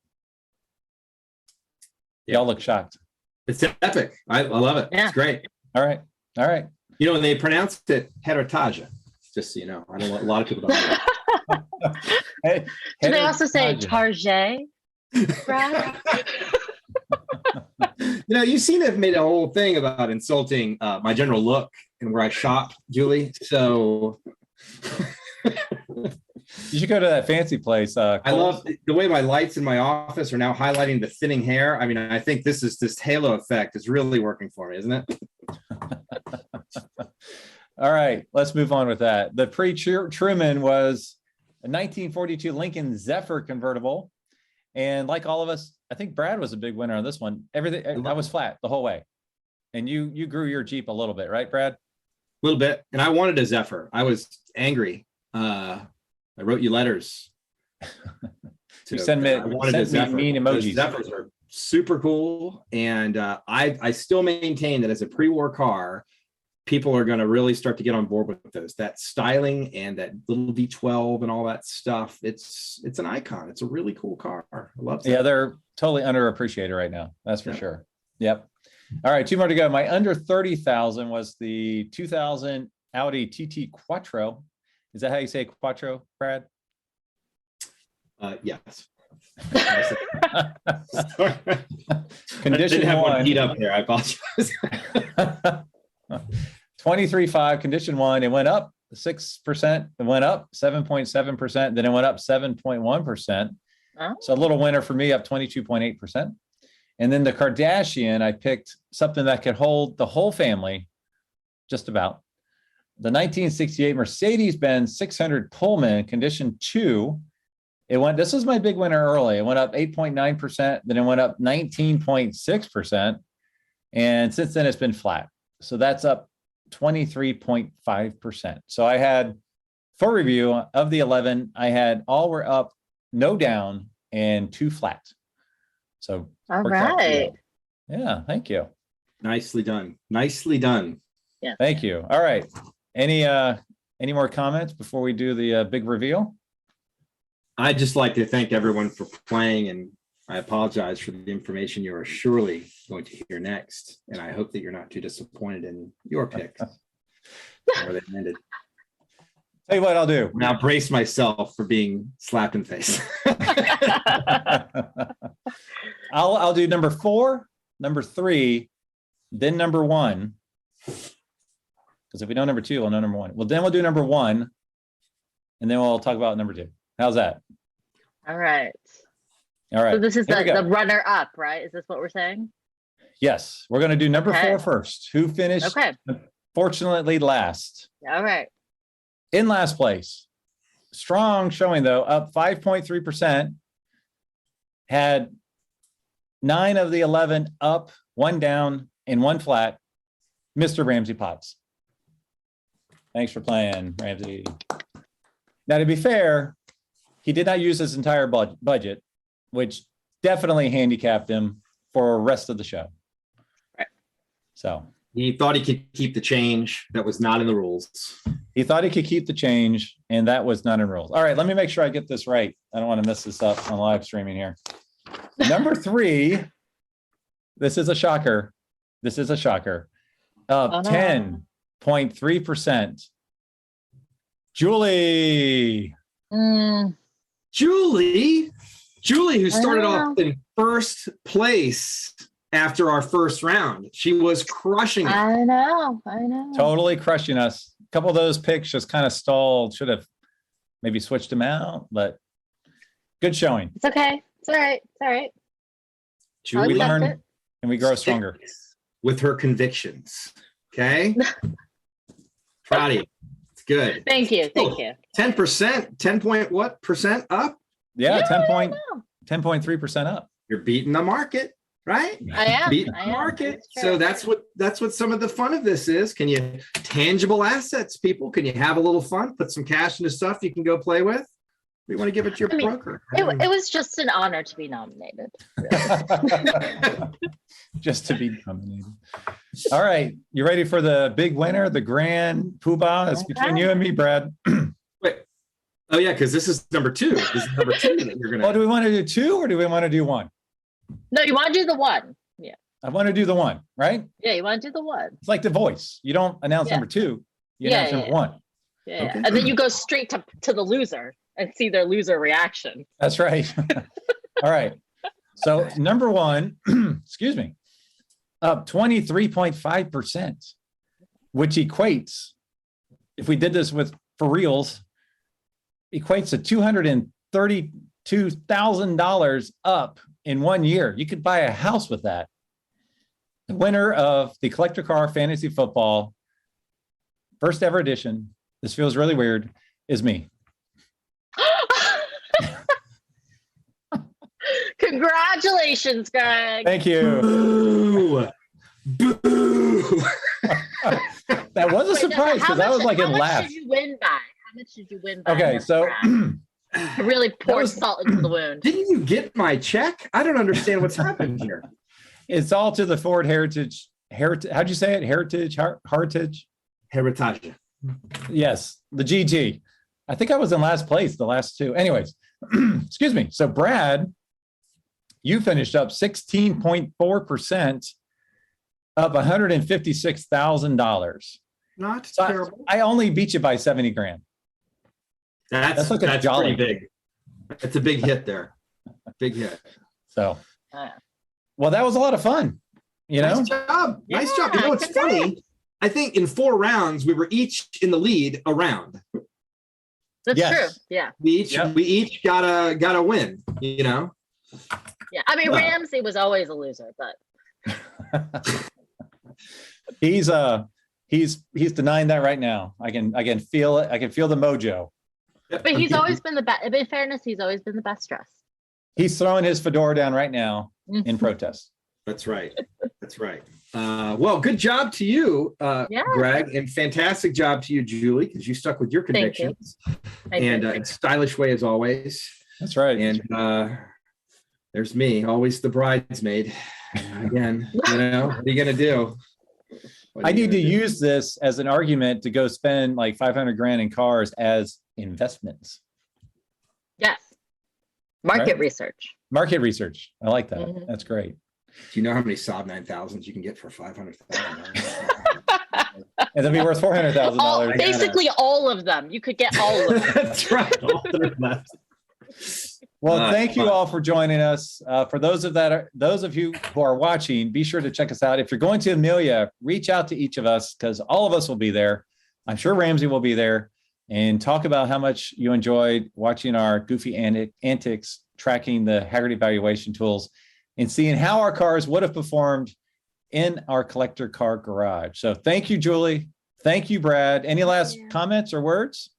S3: Y'all look shocked.
S5: It's epic. I love it.
S4: Yeah.
S5: It's great.
S3: All right.
S5: You know, they pronounced it Heritage, just so you know. I don't know, a lot of people don't know.
S3: Hey,
S4: Do they also say
S3: Heritage.
S4: Target? Brad?
S5: You know, you seem to have made a whole thing about insulting my general look and where I shop, Julie. So
S3: You should go to that fancy place.
S5: I love the way my lights in my office are now highlighting the thinning hair. I mean, I think this halo effect is really working for me, isn't it?
S3: All right, let's move on with that. The pre-Truman was a 1942 Lincoln Zephyr convertible. And like all of us, I think Brad was a big winner on this one. Everything, I was flat the whole way. And you grew your Jeep a little bit, right, Brad?
S5: A little bit. And I wanted a Zephyr. I was angry. I wrote you letters.
S3: You sent me mean emojis.
S5: Zephyrs are super cool. And I still maintain that as a pre-war car, people are going to really start to get on board with those. That styling and that little V12 and all that stuff. It's an icon. It's a really cool car. I love it.
S3: Yeah, they're totally underappreciated right now. That's for sure. Yep. All right, 2 more to go. My under 30,000 was the 2000 Audi TT Quattro. Is that how you say Quattro, Brad?
S5: Yes.
S3: Condition
S5: I didn't have
S3: one.
S5: one heat up there. I apologize.
S3: 23.5, condition 1. It went up 6%. It went up 7.7%. Then it went up 7.1%.
S4: Oh.
S3: So a little winner for me, up 22.8%. And then the Kardashian, I picked something that could hold the whole family, just about. The 1968 Mercedes-Benz 600 Pullman, condition 2. This was my big winner early. It went up 8.9%. Then it went up 19.6%. And since then it's been flat. So that's up 23.5%. So I had, for review of the 11, I had all were up, no down, and 2 flat. So
S4: All right.
S3: Yeah, thank you.
S5: Nicely done. Nicely done.
S4: Yeah.
S3: Thank you. All right. Any more comments before we do the big reveal?
S5: I'd just like to thank everyone for playing, and I apologize for the information you are surely going to hear next. And I hope that you're not too disappointed in your picks. Where they ended.
S3: Tell you what I'll do.
S5: Now brace myself for being slapped in the face.
S3: I'll do number 4, number 3, then number 1. Because if we know number 2, we'll know number 1. Well, then we'll do number 1, and then we'll talk about number 2. How's that?
S4: All right.
S3: All right.
S4: So this is
S3: Here we go.
S4: the runner up, right? Is this what we're saying?
S3: Yes, we're going to do number
S4: Okay.
S3: 4 first. Who finished?
S4: Okay.
S3: Fortunately, last.
S4: All right.
S3: In last place. Strong showing though, up 5.3%. Had 9 of the 11 up one down, and one flat, Mr. Ramsey Potts. Thanks for playing, Ramsey. Now, to be fair, he did not use his entire budget, which definitely handicapped him for the rest of the show.
S5: Right.
S3: So
S5: he thought he could keep the change that was not in the rules.
S3: he thought he could keep the change, and that was not in rules. All right, let me make sure I get this right. I don't want to mess this up on live streaming here. Number 3, this is a shocker. This is a shocker. Of 10.3%. Julie.
S5: Julie, who started off in first place after our first round. She was crushing it.
S4: I know.
S3: Totally crushing us. A couple of those picks just kind of stalled. Should have maybe switched them out, but good showing.
S4: It's okay. It's all right. It's all right.
S5: Julie
S3: We learn
S4: it.
S3: and we grow stronger.
S5: with her convictions. Okay. Proud of you. It's good.
S4: Thank you. Thank you.
S5: 10%, 10 point what percent up?
S3: Yeah,
S4: I know.
S3: 10.3% up.
S5: You're beating the market, right?
S4: I am.
S5: Beating
S4: I
S5: the
S4: am.
S5: market.
S4: It's true.
S5: So that's what some of the fun of this is. Can you tangible assets, people? Can you have a little fun? Put some cash into stuff you can go play with? We want to give it to your broker.
S4: It was just an honor to be nominated.
S3: Just to be nominated. All right. You ready for the big winner, the grand poobah? It's between you and me, Brad.
S5: Wait. Oh yeah, because this is number 2. This is number 2 that you're gonna.
S3: Well, do we want to do 2 or do we want to do 1?
S4: No, you want to do the one. Yeah.
S3: I want to do the 1, right?
S4: Yeah, you want to do the one.
S3: It's like The Voice. You don't announce
S4: Yeah.
S3: number 2. You
S4: Yeah,
S3: announce
S4: yeah,
S3: number
S4: yeah.
S3: 1.
S4: Yeah.
S5: Okay.
S4: And then you go straight to the loser and see their loser reaction.
S3: That's right. All right. So number 1, excuse me, up 23.5%, which equates, if we did this for reals, equates to $232,000 up in 1 year. You could buy a house with that. The winner of the Collector Car Fantasy Football first ever edition, this feels really weird, is me.
S4: Congratulations, Greg.
S3: Thank you.
S5: Boo! Boo!
S3: That was a surprise because I was like in
S4: How much
S3: laugh.
S4: did you win by? How much did you win by?
S3: Okay, so
S4: to really pour
S3: was-
S4: salt into the wound.
S5: Didn't you get my check? I don't understand what's happening here.
S3: it's all to the Ford Heritage. How'd you say it? Heritage.
S5: Heritage.
S3: Yes, the GT. I think I was in last place the last 2. Anyways, excuse me. So Brad, you finished up 16.4%, up $156,000.
S5: Not
S3: So
S5: terrible.
S3: I only beat you by 70 grand.
S5: That's
S3: like a jolly.
S5: pretty big. That's a big hit there. Big hit.
S3: So,
S4: Yeah.
S3: well, that was a lot of fun. You know,
S5: Nice job. Nice
S4: Yeah,
S5: job. You know, it's
S4: congrats.
S5: funny. I think in 4 rounds, we were each in the lead a round.
S4: That's
S3: Yes.
S4: true. Yeah.
S5: We
S3: Yep.
S5: each got a win, you know?
S4: Yeah. I mean,
S3: Wow.
S4: Ramsey was always a loser, but
S3: he's denying that right now. I can feel it. I can feel the mojo.
S4: he's always been the best. In fairness, he's always been the best dressed.
S3: He's throwing his fedora down right now in protest.
S5: That's right. That's right. Well, good job to you,
S4: Yeah.
S5: Greg, and fantastic job to you, Julie, because you stuck with your
S4: Thank you.
S5: convictions
S4: I did.
S5: and stylish way as always.
S3: That's right.
S5: And there's me, always the bridesmaid. Again, you know, what are you gonna do? What are
S3: I
S5: you
S3: need to
S5: gonna do?
S3: use this as an argument to go spend like 500 grand in cars as investments.
S4: Yes. Market
S3: Right.
S4: research.
S3: Market research. I like that.
S4: Mhm.
S3: That's great.
S5: Do you know how many Saab 9000s you can get for $500,000?
S3: And they'll be worth $400,000.
S4: Basically, all of them. You could get all of them.
S5: That's right. All that are left.
S3: Well, thank you
S5: fun.
S3: all for joining us. For those of you who are watching, be sure to check us out. If you're going to Amelia, reach out to each of us because all of us will be there. I'm sure Ramsey will be there and talk about how much you enjoyed watching our goofy antics, tracking the Hagerty valuation tools and seeing how our cars would have performed in our collector car garage. So thank you, Julie. Thank you, Brad. Any last
S4: Yeah.
S3: comments or words?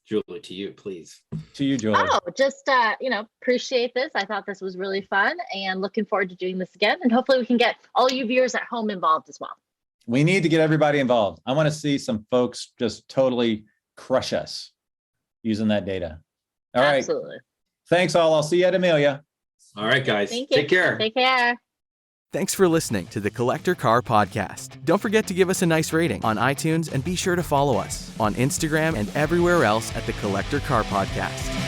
S5: Julie, to you, please.
S3: To you, Julie.
S4: Oh, just, appreciate this. I thought this was really fun and looking forward to doing this again. And hopefully we can get all you viewers at home involved as well.
S3: We need to get everybody involved. I want to see some folks just totally crush us using that data. All right.
S4: Absolutely.
S3: Thanks all. I'll see you at Amelia.
S5: All right, guys.
S4: Thank you.
S5: Take care.
S4: Take care.
S1: Thanks for listening to the Collector Car Podcast. Don't forget to give us a nice rating on iTunes and be sure to follow us on Instagram and everywhere else at the Collector Car Podcast.